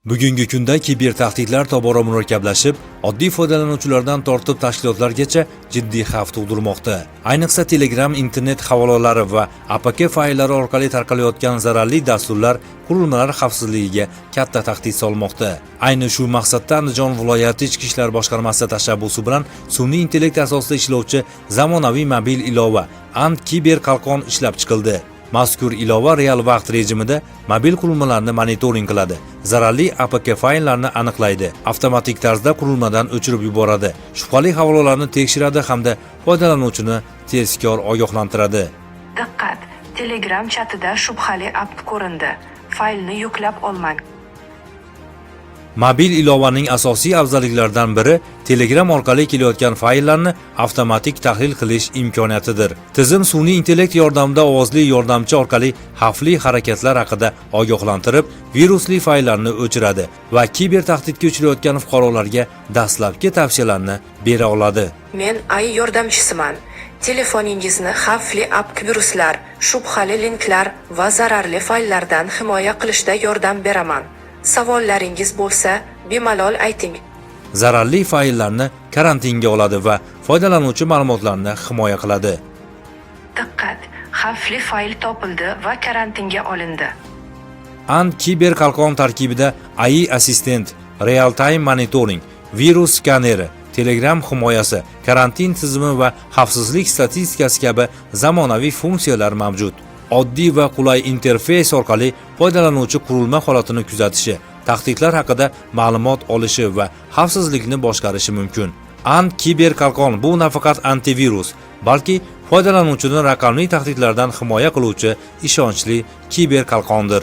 Bugungi kunda kiber tahdidlar tobora murakkablashib, oddiy foydalanuvchilardan tortib tashkilotlargacha jiddiy xavf tug'dirmoqda. Ayniqsa Telegram internet havolalari va APK fayllari orqali tarqalayotgan zararli dasturlar qurilmalar xavfsizligiga katta tahdid solmoqda. Ayni shu maqsadda Andijon viloyati Ichki ishlar boshqarmasi tashabbusi bilan sun'iy intellekt asosida ishlovchi zamonaviy mobil ilova Ant Kiber Qalqon ishlab chiqildi. Mazkur ilova real vaqt rejimida mobil qurilmalarni monitoring qiladi, zararli APK fayllarni aniqlaydi, avtomatik tarzda qurilmadan o'chirib yuboradi, shubhali havolalarni tekshiradi hamda foydalanuvchini tezkor ogohlantiradi. Diqqat! Telegram chatida shubhali app ko'rindi. Faylni yuklab olmang. Mobil ilovaning asosiy afzalliklaridan biri Telegram orqali kelayotgan fayllarni avtomatik tahlil qilish imkoniyatidir. Tizim sun'iy intellekt yordamida ovozli yordamchi orqali xavfli harakatlar haqida ogohlantirib, virusli fayllarni o'chiradi va kiber tahdidga uchrayotgan fuqarolarga dastlabki tavsiyalarni bera oladi. Men AI yordamchisiman. Telefoningizni xavfli app viruslar, shubhali linklar va zararli fayllardan himoya qilishda yordam beraman. Savollaringiz bo'lsa, bemalol ayting. Zararli fayllarni karantinga oladi va foydalanuvchi ma'lumotlarini himoya qiladi. Diqqat! Xavfli fayl topildi va karantinga olindi. Ant Kiber Qalqon tarkibida AI assistent, real time monitoring, virus skaneri, Telegram himoyasi, karantin tizimi va xavfsizlik statistikasi kabi zamonaviy funksiyalar mavjud. Oddiy va qulay interfeys orqali foydalanuvchi qurilma holatini kuzatishi, tahdidlar haqida ma'lumot olishi va xavfsizlikni boshqarishi mumkin. Ant Kiber Qalqon bu nafaqat antivirus, balki foydalanuvchini raqamli tahdidlardan himoya qiluvchi ishonchli kiber qalqondir.